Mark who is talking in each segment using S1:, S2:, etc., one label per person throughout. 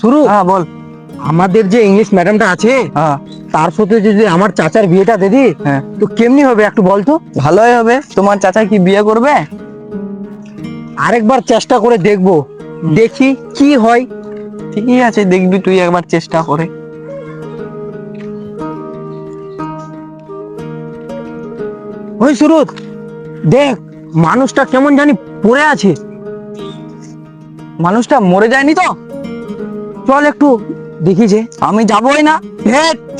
S1: শুরু।
S2: হ্যাঁ বল।
S1: আমাদের যে ইংলিশ ম্যাডামটা আছে,
S2: হ্যাঁ
S1: তার সাথে যদি আমার চাচার বিয়েটা দিদি,
S2: হ্যাঁ,
S1: তো কেমনি হবে একটু বলতো।
S2: ভালোই হবে। তোমার চাচা কি বিয়ে করবে?
S1: আরেকবার চেষ্টা করে দেখবো, দেখি কি হয়।
S2: ঠিকই আছে, দেখবি তুই একবার চেষ্টা করে।
S1: ওই সুরত, দেখ মানুষটা কেমন জানি পড়ে আছে।
S2: মানুষটা মরে যায়নি তো?
S1: চল একটু দেখি যে।
S2: আমি যাবোই না।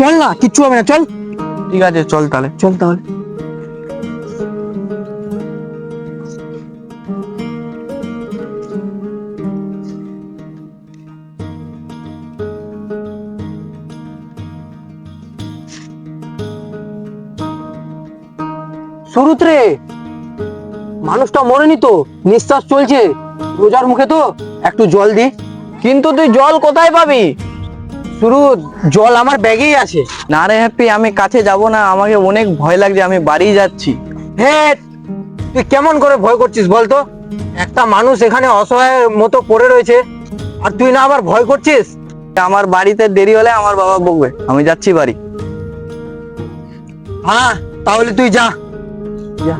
S1: চল না, কিচ্ছু হবে না, চল।
S2: ঠিক আছে চল তাহলে।
S1: চল তাহলে। সুরত রে, মানুষটা মরেনি তো, নিঃশ্বাস চলছে, রোজার মুখে তো, একটু জল দি।
S2: কিন্তু তুই জল কোথায় পাবি?
S1: সুরত, জল আমার ব্যাগেই আছে।
S2: না রে হ্যাপি, আমি কাছে যাব না, আমাকে অনেক ভয় লাগছে, আমি বাড়ি যাচ্ছি।
S1: হে, তুই কেমন করে ভয় করছিস বলতো? একটা মানুষ এখানে অসহায় মতো পড়ে রয়েছে, আর তুই না আবার ভয় করছিস।
S2: আমার বাড়িতে দেরি হলে আমার বাবা বকবে, আমি যাচ্ছি বাড়ি।
S1: হ্যাঁ, তাহলে তুই যা যা।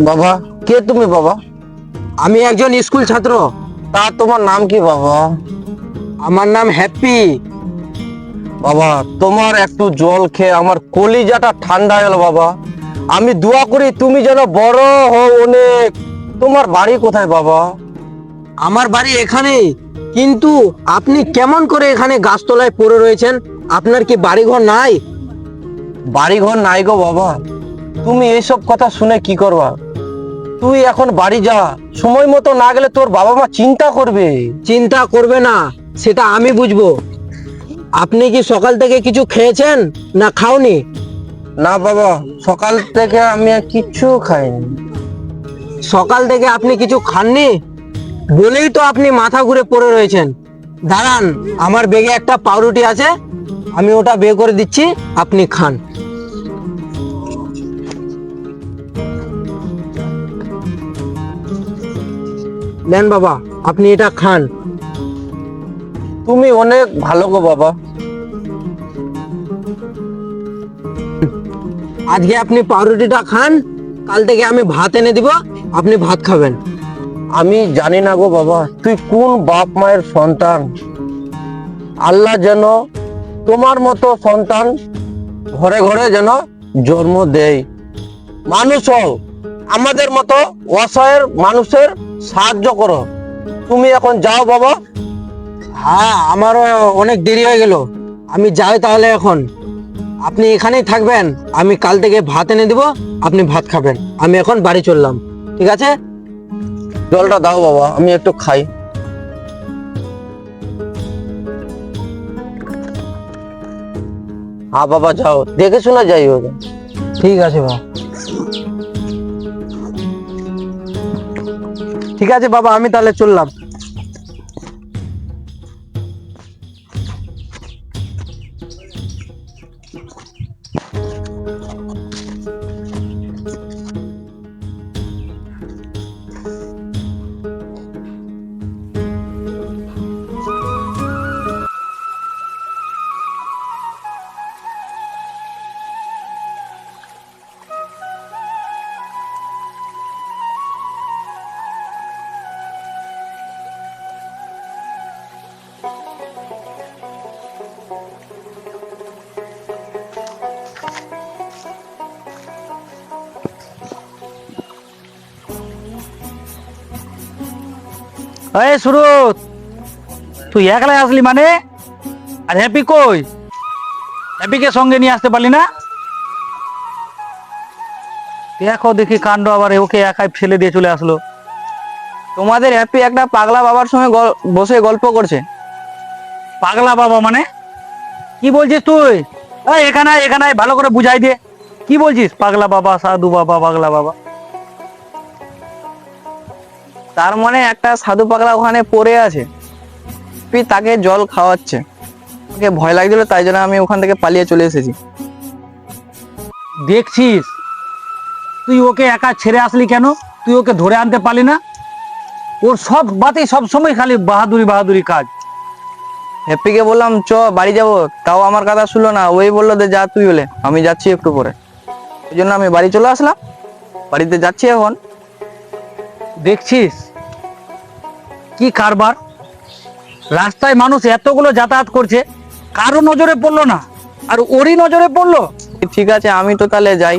S2: বাবা, কে তুমি বাবা?
S1: আমি একজন স্কুল ছাত্র।
S2: তা তোমার নাম কি বাবা?
S1: আমার নাম হ্যাপি।
S2: বাবা, তোমার একটু জল খেয়ে আমার কলিজাটা ঠান্ডা হলো বাবা। আমি দোয়া করি তুমি যেন বড় হও অনেক। তোমার বাড়ি কোথায় বাবা?
S1: আমার বাড়ি এখানে, কিন্তু আপনি কেমন করে এখানে গাছতলায় পড়ে রয়েছেন? আপনার কি বাড়িঘর নাই?
S2: বাড়িঘর নাই গো বাবা। তুমি এইসব কথা শুনে কি করবা? তুই এখন বাড়ি যা, সময় মতো না গেলে তোর বাবা মা চিন্তা করবে।
S1: চিন্তা করবে না, সেটা আমি বুঝবো। আপনি কি সকাল থেকে কিছু খেয়েছেন না খাওনি?
S2: না বাবা, সকাল থেকে আমি আর কিচ্ছু খাইনি।
S1: সকাল থেকে আপনি কিছু খাননি বলেই তো আপনি মাথা ঘুরে পড়ে রয়েছেন। দাঁড়ান, আমার ব্যাগে একটা পাউরুটি আছে, আমি ওটা বের করে দিচ্ছি, আপনি খান। নেন বাবা, আপনি এটা খান।
S2: তুমি অনেক ভালো গো বাবা।
S1: আজকে আপনি পাউরুটিটা খান, কাল থেকে আমি ভাত এনে দিব, আপনি ভাত খাবেন।
S2: আমি জানি না গো বাবা, তুই কোন বাপ মায়ের সন্তান। আল্লাহ যেন তোমার মতো সন্তান ঘরে ঘরে যেন জন্ম দেয়। মানুষ হও, আমাদের মতো অসহায় মানুষের সাহায্য করো। তুমি এখন যাও বাবা।
S1: হ্যাঁ, আমারও অনেক দেরি হয়ে গেল, আমি যাই তাহলে এখন। আপনি এখানেই থাকবেন, আমি কাল থেকে ভাত এনে দিব, আপনি ভাত খাবেন। আমি এখন বাড়ি চললাম, ঠিক আছে?
S2: জলটা দাও বাবা, আমি একটু খাই। হ্যাঁ বাবা যাও, দেখে শোনা যাই হোক।
S1: ঠিক আছে বাবা। ঠিক আছে বাবা, আমি তাহলে চললাম।
S3: এই সুরত, তুই একলাই আসলি মানে? আর হ্যাপি কই? হ্যাপিকে সঙ্গে নিয়ে আসতে পারলি না? দেখো দেখি কাণ্ড, আবার ওকে একাই ফেলে দিয়ে চলে আসলো।
S4: তোমাদের হ্যাপি একটা পাগলা বাবার সঙ্গে বসে গল্প করছে।
S3: পাগলা বাবা মানে কি বলছিস তুই? এই এখানে আয়, এখানে আয়, ভালো করে বুঝাই দে কি বলছিস। পাগলা বাবা, সাধু বাবা, পাগলা বাবা।
S4: তার মানে একটা সাধু পাগলা ওখানে পড়ে আছে, হ্যাপি তাকে জল খাওয়াচ্ছে। ওকে ভয় লাগছিল, তাই জন্য আমি ওখান থেকে পালিয়ে চলে এসেছি।
S3: দেখছিস, তুই ওকে একা ছেড়ে আসলি কেন? তুই ওকে ধরে আনতে পারলি না? ওর সব বাতেই সব সময় খালি বাহাদুরি বাহাদুরি কাজ।
S4: হ্যাপিকে বললাম চ বাড়ি যাবো, তাও আমার কথা শুনলো না। ওই বললো যে যা তুই হলে, আমি যাচ্ছি একটু পরে। ওই জন্য আমি বাড়ি চলে আসলাম, বাড়িতে যাচ্ছি এখন।
S3: দেখছিস কি কারবার? রাস্তায় মানুষ এতগুলো যাতায়াত করছে, কারো নজরে পড়লো না, আর ওরই নজরে পড়লো।
S4: ঠিক আছে, আমি তো তাহলে যাই।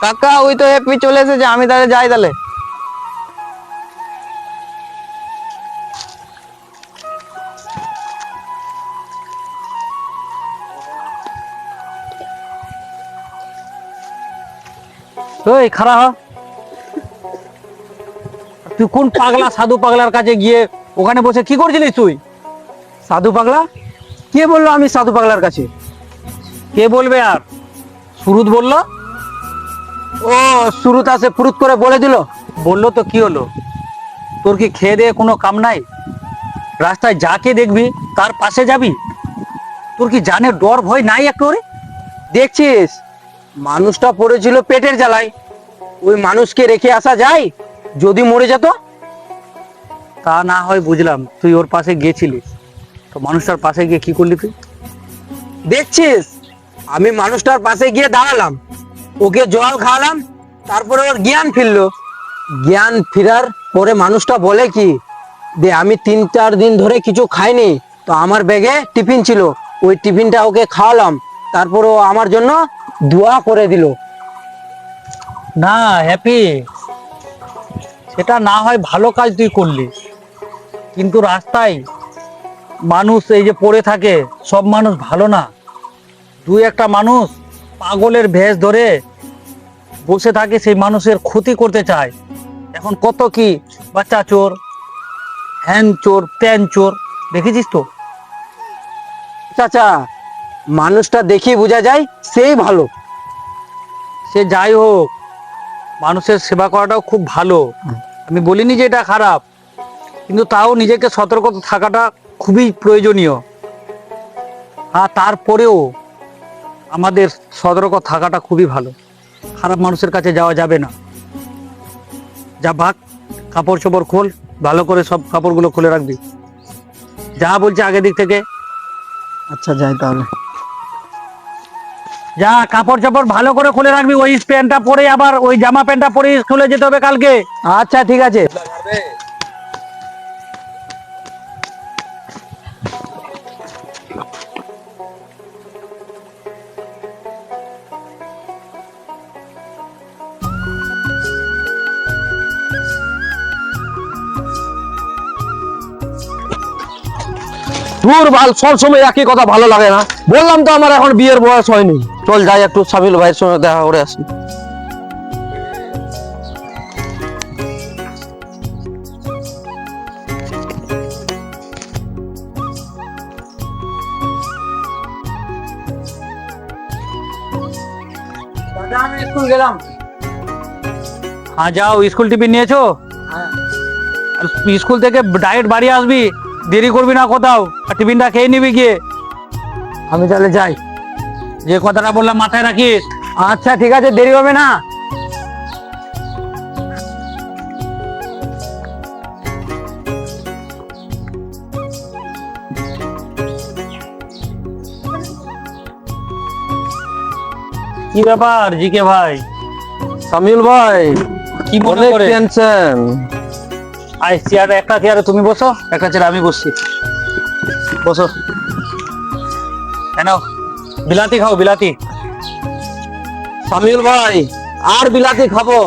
S4: কাকা ওই তো হ্যাপি চলে এসেছে, আমি তাহলে যাই তাহলে।
S3: ওই খাড়া হ। তুই কোন পাগলা সাধু পাগলার কাছে গিয়ে ওখানে বসে কি করছিলিস তুই?
S1: সাধু পাগলা? কে বললো আমি সাধু পাগলার কাছে?
S3: কে বলবে আর? সুরুত বললো।
S1: ও শুরুত আছে ফুরুত করে বলে দিল?
S3: বললো তো কি হলো? তোর কি খেয়ে দিয়ে কোনো কাম নাই? রাস্তায় যাকে দেখবি তার পাশে যাবি? তোর কি জানে ডর ভয় নাই একটু?
S1: দেখছিস, মানুষটা পড়েছিল পেটের জ্বালায়, ওই মানুষকে রেখে আসা যায়? যদি মরে যেত?
S3: তা না হয় বুঝলাম, তুই ওর পাশে গিয়েছিলিস, তো মানুষটার পাশে গিয়ে কি করলি তুই?
S1: দেখছিস, আমি মানুষটার পাশে গিয়ে দাঁড়ালাম, ওকে জল খাওয়ালাম, তারপরে ওর জ্ঞান ফিরলো। জ্ঞান ফেরার পরে মানুষটা বলে কি, দে আমি 3-4 দিন ধরে কিছু খাইনি, তো আমার ব্যাগে টিফিন ছিল, ওই টিফিনটা ওকে খাওয়ালাম, তারপর ও আমার জন্য দোয়া করে দিল।
S3: না হ্যাপি, সেটা না হয় ভালো কাজ তুই করলি, কিন্তু রাস্তায় মানুষ এই যে পড়ে থাকে, সব মানুষ ভালো না। দুই একটা মানুষ পাগলের ভেষ ধরে বসে থাকে, সেই মানুষের ক্ষতি করতে চায়। এখন কত কি বাচ্চা চোর, হ্যান চোর, ত্যান চোর, দেখেছিস তো?
S1: চাচা, মানুষটা দেখি বোঝা যায় সেই ভালো।
S3: সে যাই হোক, মানুষের সেবা করাটাও খুব ভালো, আমি বলিনি যে এটা খারাপ, কিন্তু তাও নিজেকে সতর্ক থাকাটা খুবই প্রয়োজনীয়। আর তারপরেও আমাদের সতর্ক থাকাটা খুবই ভালো। খারাপ মানুষের কাছে যাওয়া যাবে না। যা ভাগ, কাপড় চোপড় খোল, ভালো করে সব কাপড়গুলো খুলে রাখবি, যা বলছে আগে দিক থেকে।
S1: আচ্ছা যাই তাহলে।
S3: যা কাপড় চোপড় ভালো করে খুলে রাখবি, ওই প্যান্টটা পরে আবার ওই জামা প্যান্টটা পরে স্কুলে যেতে হবে কালকে।
S1: আচ্ছা ঠিক আছে।
S2: দূর বাল, সব সময় একই কথা ভালো লাগে না। বললাম তো আমার এখন বিয়ের বয়স হয়নি। চল যাই একটু সামিল ভাইয়ের সঙ্গে দেখা করে আসি।
S1: আমি স্কুল গেলাম।
S3: হ্যাঁ যাও, স্কুল টিফিন নিয়েছো? আর স্কুল থেকে ডাইরেক্ট বাড়ি আসবি, দেরি করবি না কোথাও, আর টিফিনটা খেয়ে নিবি গিয়ে।
S1: আমি তাহলে যাই।
S3: যে কথাটা বললাম মাথায় রাখিস।
S1: আচ্ছা ঠিক আছে, দেরি হবে না।
S3: কি ব্যাপার জিকে ভাই?
S2: সামিল ভাই,
S3: কি মনে
S2: অনেক
S3: করে?
S2: টেনশন।
S3: আয় চেয়ারে, একটা চেয়ারে তুমি বসো, একটা চেয়ারে আমি বসছি। বসো। কেন বিলাতি খাও? বিলাতি?
S2: সামিল ভাই, আর বিলাতি খাবো?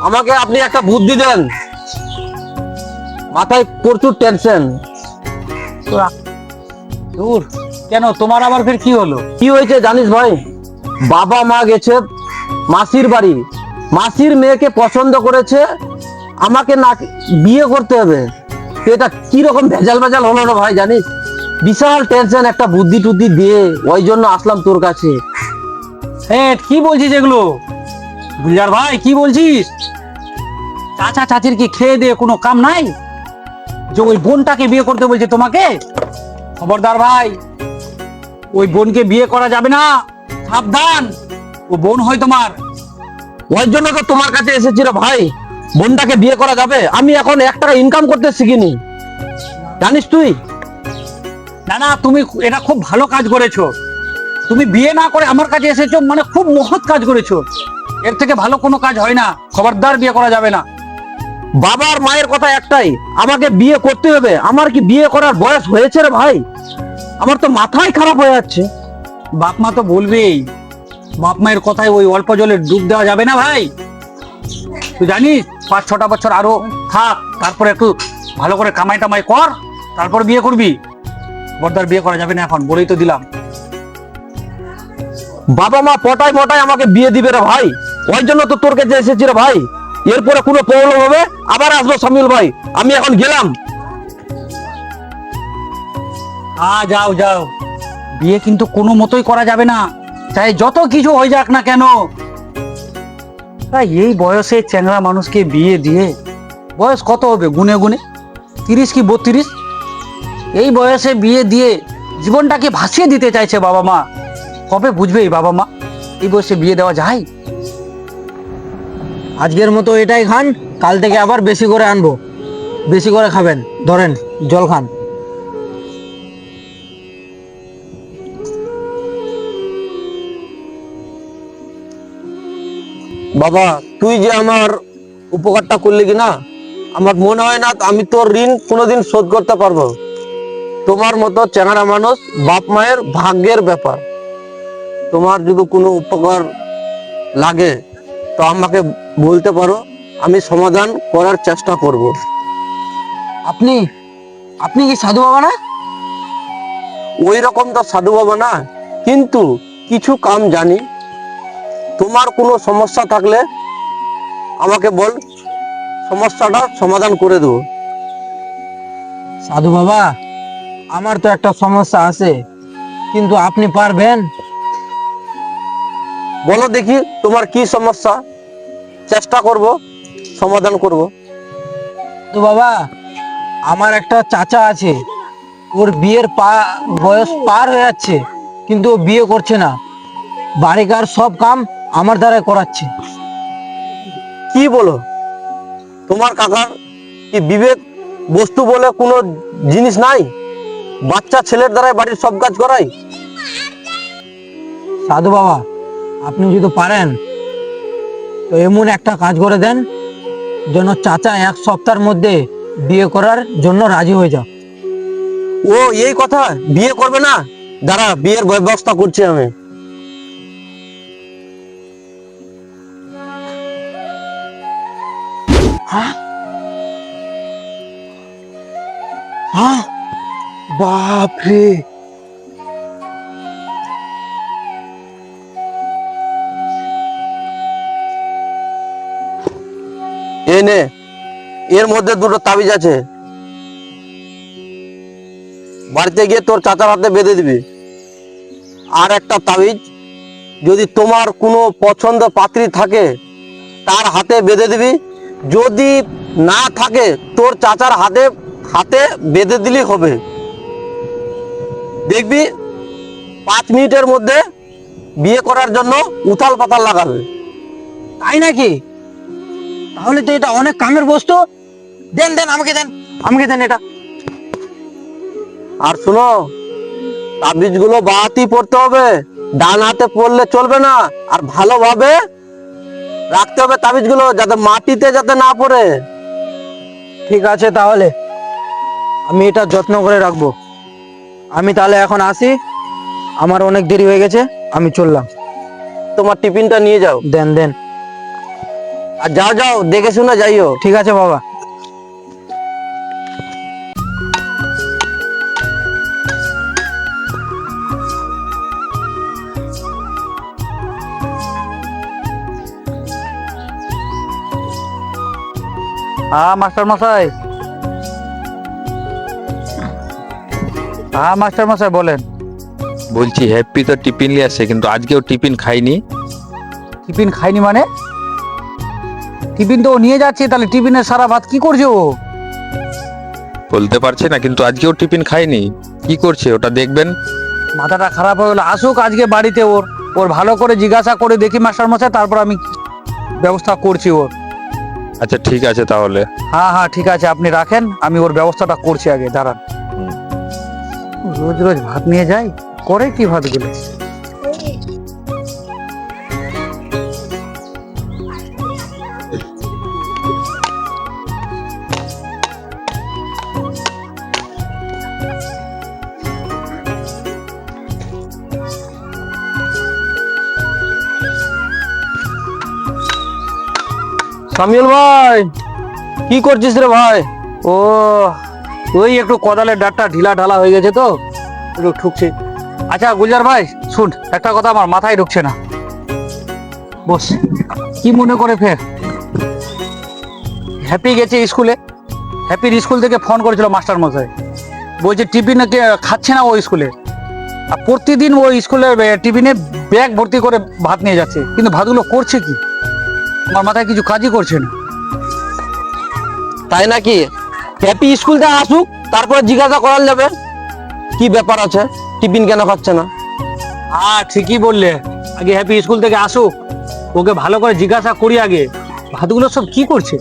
S2: আমাকে আপনি একটা বুদ্ধি দেন, মাথায় প্রচুর টেনশন।
S3: দূর, কেন তোমার আবার ফের কি হলো?
S2: কি হয়েছে জানিস ভাই, বাবা মা গেছে মাসির বাড়ি, মাসির মেয়েকে পছন্দ করেছে, আমাকে না বিয়ে করতে হবে। তো এটা কি রকম ভেজাল ভেজাল হলো না ভাই জানিস, বিশাল টেনশন, একটা বুদ্ধি টুদ্ধি দিয়ে ওই জন্য আসলাম তোর কাছে।
S3: সেট কি বলছিস এগুলো? গুলজার ভাই কি বলছিস? চাচা চাচির কি খেয়ে দিয়ে কোনো কাম নাই যে ওই বোনটাকে বিয়ে করতে বলছে তোমাকে? খবরদার ভাই, ওই বোনকে বিয়ে করা যাবে না, সাবধান, ও বোন হয় তোমার।
S2: ওই জন্য তো তোমার কাছে এসেছি রে ভাই, বোনটাকে বিয়ে করা যাবে? আমি এখন 1 টাকা ইনকাম করতে শিখিনি, জানিস তুই।
S3: না না, তুমি এটা খুব ভালো কাজ করেছো। তুমি বিয়ে না করে আমার কাছে এসেছো, মানে খুব মহৎ কাজ করেছো। এর থেকে ভালো কোনো কাজ হয় না। খবরদার বিয়ে করা যাবে না।
S2: বাবার মায়ের কথা একটাই, আমাকে বিয়ে করতে হবে। আমার কি বিয়ে করার বয়স হয়েছে রে ভাই? আমার তো মাথায় খারাপ হয়ে যাচ্ছে।
S3: বাপ মা তো বলবেই, বাপ মায়ের কথায় ওই অল্প জলে ডুব দেওয়া যাবে না ভাই। তুই জানিস 5-6টা বছর আরো থাক, তারপরে একটু ভালো করে কামাই টামাই কর, তারপর বিয়ে করবি। বর্দার বিয়ে করা যাবে না এখন, বলেই তো দিলাম।
S2: বাবা মা পটায় পটায় আমাকে বিয়ে দিবে রে ভাই, ওই জন্য তো তোর কাছে এসেছি রে ভাই। এরপরে কোনো প্রবলেম হবে আবার আসবো সামিউল ভাই, আমি এখন গেলাম।
S3: হ্যাঁ যাও যাও, বিয়ে কিন্তু কোনো মতোই করা যাবে না, চাই যত কিছু হয়ে যাক না কেন। তাই এই বয়সে চ্যাংড়া মানুষকে বিয়ে দিয়ে, বয়স কত হবে গুনে গুনে, 30 কি 32, এই বয়সে বিয়ে দিয়ে জীবনটাকে ভাসিয়ে দিতে চাইছে বাবা মা। কবে বুঝবে এই বাবা মা এই বয়সে বিয়ে দেওয়া যায়?
S1: আজকের মতো এটাই খান, কাল থেকে আবার বেশি করে আনবো, বেশি করে খাবেন। ধরেন জল খান।
S2: বাবা তুই যে আমার উপকারটা করলি কি না, আমার মনে হয় না আমি তোর ঋণ কোনোদিন শোধ করতে পারবো। তোমার মতো চেহারা মানুষ বাপ মায়ের ভাগ্যের ব্যাপার। তোমার যদি কোনো উপকার লাগে তো আমাকে বলতে পারো, আমি সমাধান করার চেষ্টা করব।
S1: আপনি আপনি কি সাধু বাবা না?
S2: ওই রকম তো সাধু বাবা না, কিন্তু কিছু কাম জানি। তোমার কোনো সমস্যা থাকলে আমাকে বল, সমস্যাটা সমাধান করে দেবো।
S1: সাধু বাবা, আমার তো একটা সমস্যা আছে, কিন্তু আপনি পারবেন?
S2: বলো দেখি তোমার কি সমস্যা, চেষ্টা করব সমাধান করব।
S1: তো বাবা, আমার একটা চাচা আছে, ওর বিয়ের বয়স পার হয়ে যাচ্ছে, কিন্তু ও বিয়ে করছে না। বাড়িকার সব কাম আমার দ্বারাই করাচ্ছে।
S2: কি বলো, তোমার কাকার কি বিবেক বস্তু বলে কোনো জিনিস নাই? বাচ্চা ছেলের দ্বারাই বাড়ির সব কাজ করাই?
S1: সাধু বাবা, আপনি যদি পারেন তো এমন একটা কাজ করে দেন যেন চাচা 1 সপ্তাহের মধ্যে বিয়ে করার জন্য রাজি হয়ে যাও।
S2: ও এই কথা, বিয়ে করবে না? দাঁড়া, বিয়ের ব্যবস্থা করছি আমি।
S1: হ্যাঁ, বাপ রে,
S2: এই নে, এর মধ্যে 2টো তাবিজ আছে, বাড়িতে গিয়ে তোর চাচার হাতে বেঁধে দিবি। আর একটা তাবিজ, যদি তোমার কোনো পছন্দ পাত্রী থাকে তার হাতে বেঁধে দিবি। যদি না থাকে তোর চাচার হাতে হাতে বেঁধে দিলেই হবে। দেখবি 5 মিনিটের মধ্যে বিয়ে করার জন্য উথাল পাতাল লাগাবে।
S1: তাই নাকি? তাহলে তো এটা অনেক কামের বস্তু। দেন দেন, আমাকে দেন, আমাকে দেন এটা।
S2: আর শুনো, তাবিজ গুলো বাহাতেই পড়তে হবে, ডান হাতে পড়লে চলবে না। আর ভালোভাবে রাখতে হবে তাবিজ গুলো, যাতে মাটিতে যাতে না পড়ে।
S1: ঠিক আছে, তাহলে আমি এটা যত্ন করে রাখবো। আমি তাহলে এখন আসি, আমার অনেক দেরি হয়ে গেছে, আমি চললাম।
S2: তোমার টিফিনটা নিয়ে যাও।
S1: দেন দেন।
S2: আর যাও যাও, দেখে শুনে যাইও।
S1: ঠিক আছে বাবা।
S3: হ্যাঁ মাস্টার মশাই, হ্যাঁ মাস্টার মশাই বলেন।
S5: বলছি হ্যাপি তো টিফিন নিয়ে আসছে, কিন্তু আজকেও টিফিন খাইনি।
S3: টিফিন খাইনি মানে? টিফিন তো ও নিয়ে যাচ্ছে, তাহলে টিফিনের সারা ভাত কি করছে ও?
S5: বলতে পারছে না, কিন্তু আজকেও টিফিন খাইনি। কি করছে ওটা দেখবেন।
S3: মাথাটা খারাপ হয়ে গেলো, আসুক আজকে বাড়িতে, ওর ওর ভালো করে জিজ্ঞাসা করে দেখি মাস্টার মশাই, তারপর আমি ব্যবস্থা করছি ওর।
S5: আচ্ছা ঠিক আছে তাহলে।
S3: হ্যাঁ হ্যাঁ ঠিক আছে, আপনি রাখেন, আমি ওর ব্যবস্থাটা করছি। আগে দাঁড়ান। রোজ রোজ ভাত নিয়ে যাই, করে কি ভাতগুলো?
S2: সামিউল ভাই, কি করছিস রে ভাই?
S3: ও ওই একটু কোদালের ডাটটা ঢিলা ঢালা হয়ে গেছে তো, একটু ঠুকছে। আচ্ছা গুলজার ভাই শুন, একটা কথা আমার মাথায় ঢুকছে না। বস, কি মনে করে ফের? হ্যাপি গেছে স্কুলে, হ্যাপির স্কুল থেকে ফোন করেছিল মাস্টার মশাই, বলছে টিফিনে খাচ্ছে না ও স্কুলে। আর প্রতিদিন ও স্কুলের টিফিনে ব্যাগ ভর্তি করে ভাত নিয়ে যাচ্ছে, কিন্তু ভাতগুলো করছে কি? আমার মাথায় কিছু কাজই করছে না।
S2: তাই নাকি? হ্যাপি স্কুল থেকে আসুক, তারপরে জিজ্ঞাসা করা যাবে কি ব্যাপার আছে, টিফিন কেন খাচ্ছে না।
S3: হ্যাঁ ঠিকই বললে, আগে হ্যাপি স্কুল থেকে আসুক, ওকে ভালো করে জিজ্ঞাসা করি আগে ভাতগুলো সব কি করছে।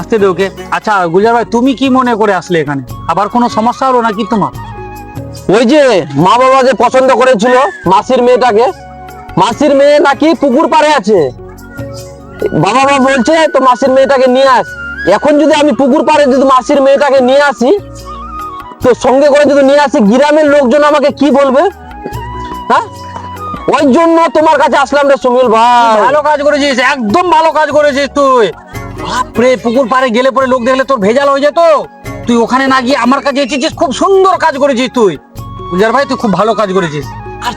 S3: আসতে দে ওকে। আচ্ছা গুলজার ভাই, তুমি কি মনে করে আসলে এখানে? আবার কোনো সমস্যা হলো নাকি তোমার?
S2: ওই যে মা বাবা যে পছন্দ করেছিল মাসির মেয়েটাকে, মাসির মেয়ে নাকি পুকুর পাড়ে আছে। বাবা মা বলছে তো মাসির মেয়েটাকে নিয়ে আস। এখন যদি আমি পুকুর পাড়ে যদি মাসির মেয়েটাকে নিয়ে আসি, তো সঙ্গে করে যদি নিয়ে আসি, গ্রামের লোকজন আমাকে কি বলবে? হ্যাঁ, ওই জন্য তোমার কাছে আসলাম রে সুমিল ভাই।
S3: ভালো কাজ করেছিস, একদম ভালো কাজ করেছিস তুই। বাপরে, পুকুর পাড়ে গেলে পরে লোক দেখলে তোর ভেজাল হয়ে যেত। তুই ওখানে না গিয়ে আমার কাছে এসেছিস, খুব সুন্দর কাজ করেছিস তুই। গুলজার ভাই তুই খুব ভালো কাজ করেছিস। আর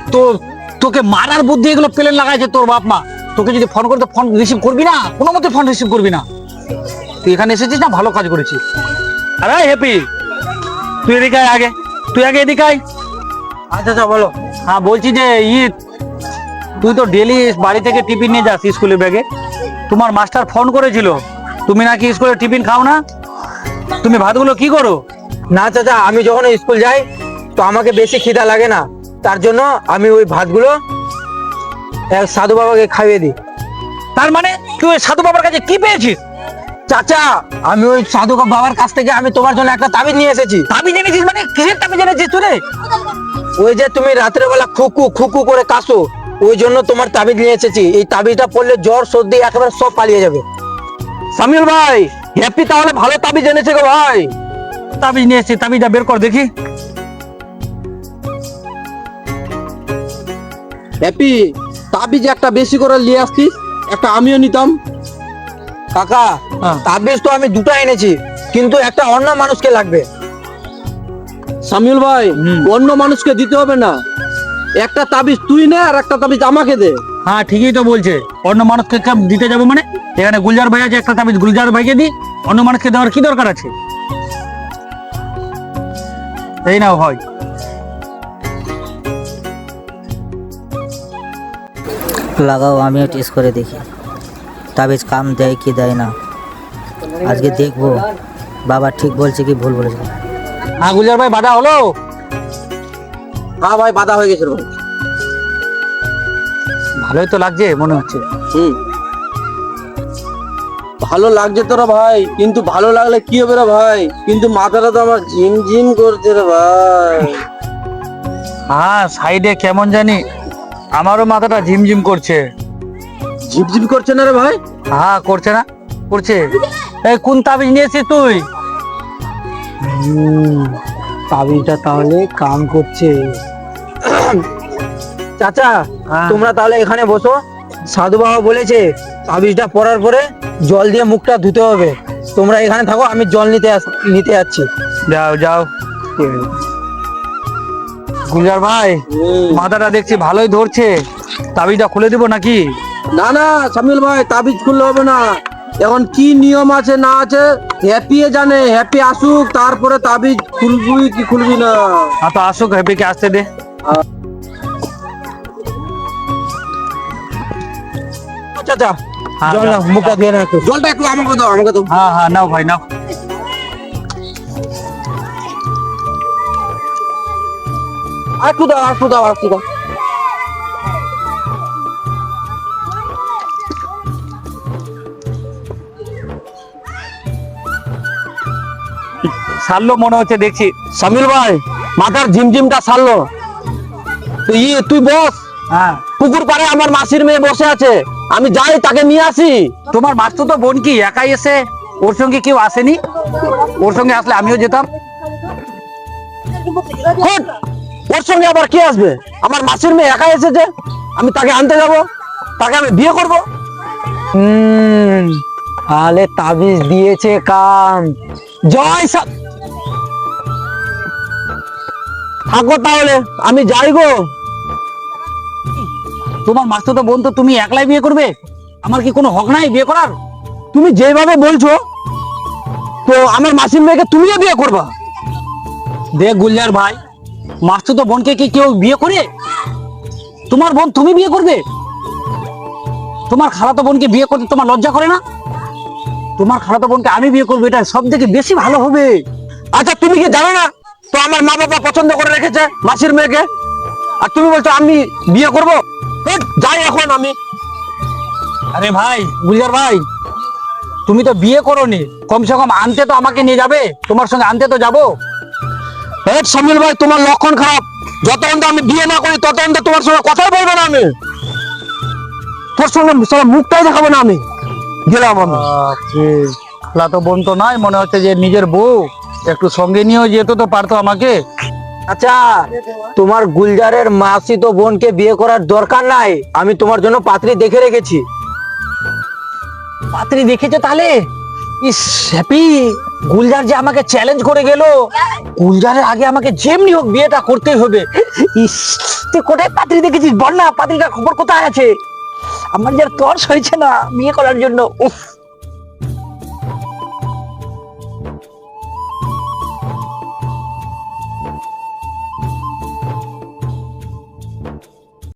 S3: তোকে মারার বুদ্ধি এগুলো প্লেন লাগাইছে তোর বাপ মা। তোকে যদি ফোন করতে, ফোন রিসিভ করবি না, কোনো মতে ফোন রিসিভ করবি না। তুই এখানে এসেছিস না, ভালো কাজ করেছিস। আরে হ্যাপি, তুই এদিকে আয় আগে, তুই আগে এদিকে আয়।
S1: আচ্ছা আচ্ছা বলো।
S3: হ্যাঁ বলছি যে তুই তো ডেলি বাড়ি থেকে টিফিন নিয়ে যাস স্কুলের ব্যাগে। তোমার মাস্টার ফোন করেছিল, তুমি নাকি স্কুলে টিফিন খাও না। তুমি ভাতগুলো কি করো?
S1: না চাচা, আমি যখন স্কুল যাই তো আমাকে বেশি খিদা লাগে না, তার জন্য আমি ওই ভাতগুলো এক সাধু বাবাকে খাইয়ে দিই।
S3: তার মানে তুই ওই সাধু বাবার কাছে কি পেয়েছিস?
S1: চাচা, আমি ওই সাধু বাবার কাছ থেকে আমি তোমার জন্য একটা তাবিজ নিয়ে এসেছি।
S3: তাবিজ এনেছিস মানে? কিসের তাবিজ এনেছিস তুই রে?
S1: ওই যে তুমি রাত্রে বেলা খুকু খুকু করে কাশো, ওই জন্য তোমার তাবিজ নিয়ে এসেছি। এই তাবিজটা পড়লে জ্বর সর্দি একেবারে সব পালিয়ে যাবে।
S2: সামিউল ভাই, হ্যাপি তাহলে ভালো তাবিজ এনেছে গো ভাই।
S3: তাবিজ নিয়ে এসেছি, তাবিজটা বের কর দেখি।
S2: হ্যাপি, তাবিজ একটা বেশি করে নিয়ে আসতিস, একটা আমিও নিতাম।
S1: কাকা,
S3: হ্যাঁ।
S1: তাবিজ তো আমি দুটো এনেছি, কিন্তু একটা অন্য মানুষকে লাগবে।
S2: সামিউল ভাই, অন্য মানুষকে দিতে হবে না, একটা তাবিজ তুই নে আর একটা তাবিজ আমাকে দে।
S3: হ্যাঁ ঠিকই তো বলছে, অন্য মানুষকে কেন দিতে যাবো মানে? এখানে গুলজার ভাই আছে, একটা তাবিজ গুলজার ভাইকে দি, অন্য মানুষকে দেওয়ার কি দরকার আছে? এই নাও ভাই।
S6: লাগাও, আমিও টেস্ট করে দেখি তাবিজ কাম দেয় কি দেয় না। আজকে দেখবো বাবা ঠিক বলছে কি ভুল বলেছে।
S3: হ্যাঁ গুলজার ভাই, বাধা হলো?
S2: হ্যাঁ ভাই, বাধা হয়ে গেছে ভাই।
S3: ভালোই তো লাগছে মনে হচ্ছে।
S2: ভালো লাগছে তোরা ভাই, কিন্তু ভালো লাগলে কি হবে রে ভাই, কিন্তু মাথাটা তো আমার ঝিমঝিম করছে রে ভাই।
S3: হ্যাঁ সাইডে কেমন জানি আমারও মাথাটা ঝিমঝিম করছে।
S2: ঝিমঝিম করছে না রে ভাই?
S3: হ্যাঁ করছে না, করছে। এই কোন তাবিজ নিয়েছিস তুই?
S1: তাবিজটা তাহলে কাম করছে। চাচা,
S3: হ্যাঁ।
S1: তোমরা তাহলে এখানে বসো। সাধু বাবা বলেছে তাবিজটা পরার পরে জল দিয়ে মুখটা ধুতে হবে। তোমরা এখানে থাকো, আমি জল নিতে যাচ্ছি।
S3: যাও যাও। গুলজার ভাই, মাথাটা দেখছি ভালোই ধরছে, তাবিজটা খুলে দিব নাকি?
S2: না না সামিউল ভাই, তাবিজ খুললে হবে না, এখন কি নিয়ম আছে না আছে হ্যাপি জানে। হ্যাপি আসুক, তারপরে তাবিজ খুলবি কি খুলবি না।
S3: हाँ तो आशुक हैप्पी के आस्ते दे।
S2: চাচা
S3: हाँ
S2: জল নাও, মুখটা দিয়ে রাখো। জলটা একটু আমাকে দাও, আমাকে দাও।
S3: हाँ हाँ नाओ भाई नाओ।
S2: আর একটু দাও, আর একটু দাও, আর একটু দাও।
S3: সারলো মনে হচ্ছে দেখছি।
S2: সামিল ভাই মাথার ঝিমঝিমটা সারলো। তুই বস
S3: হ্যাঁ
S2: পুকুর পাড়ে আমার মাসির মেয়ে বসে আছে, আমি যাই তাকে নিয়ে আসি।
S3: তোমার মাসতুতো বোন কি একাই এসে? ওর সঙ্গে কেউ আসেনি? ওর সঙ্গে আসলে আমিও যেতাম।
S2: হুট, ওর সঙ্গে আবার কে আসবে? আমার মাসির মেয়ে একা এসেছে, আমি তাকে আনতে যাব, তাকে আমি বিয়ে করব।
S1: তাহলে তাবিজ দিয়েছে কাম।
S2: জয় থাকো তাহলে, আমি যাই গো।
S3: তোমার মাসতুতো বোন তো তুমি একলাই বিয়ে করবে? আমার কি কোনো হক নাই বিয়ে করার?
S2: তুমি যেভাবে বলছো তো আমার মাসির মেয়েকে তুমিও বিয়ে করবা?
S3: দেখ গুলজার ভাই, মাসতুতো বোনকে কি কেউ বিয়ে করে? তোমার বোন তুমি বিয়ে করবে? তোমার খালাতো বোনকে বিয়ে করতে তোমার লজ্জা করে না? তোমার খালাতো বোনকে আমি বিয়ে করবো, এটা সব থেকে বেশি ভালো হবে।
S2: আচ্ছা তুমি কি জানো না তো আমার মা বাবা পছন্দ করে রেখেছে মাসির মেয়েকে, আর তুমি বলছো আমি বিয়ে করব? হুট, যাই এখন আমি।
S3: আরে ভাই গুলজার ভাই, তুমি তো বিয়ে করোনি, কমসে কম আনতে তো আমাকে নিয়ে যাবে, তোমার সঙ্গে আনতে তো যাবো।
S2: হেট সামিল ভাই, তোমার লক্ষণ খারাপ। যতক্ষণ আমি বিয়ে না করি ততক্ষণ তোমার সঙ্গে কথাই বলবো না আমি। তোর সঙ্গে সারা মুখটাই দেখাবো না আমি। গেলাম আমি।
S3: খালাতো বোন তো নয়, মনে হচ্ছে যে নিজের বউ। একটু সঙ্গে নিয়েও যেতে তো পারতো আমাকে।
S1: আচ্ছা, তোমার গুলজারের মাসি তো বোনকে বিয়ে করার দরকার নাই, আমি তোমার জন্য পাত্রী দেখে রেখেছি।
S3: পাত্রী দেখেছো তাহলে? ইস হ্যাপি, গুলজার যে আমাকে চ্যালেঞ্জ করে গেল, গুলজারের আগে আমাকে যেমনি হোক বিয়েটা করতেই হবে। ইস, তুই কোথায় পাত্রী দেখেছিস? বল না, পাত্রীটার খবর কোথায় আছে? আমার যে তর্স হয়েছে না বিয়ে করার জন্য। উফ।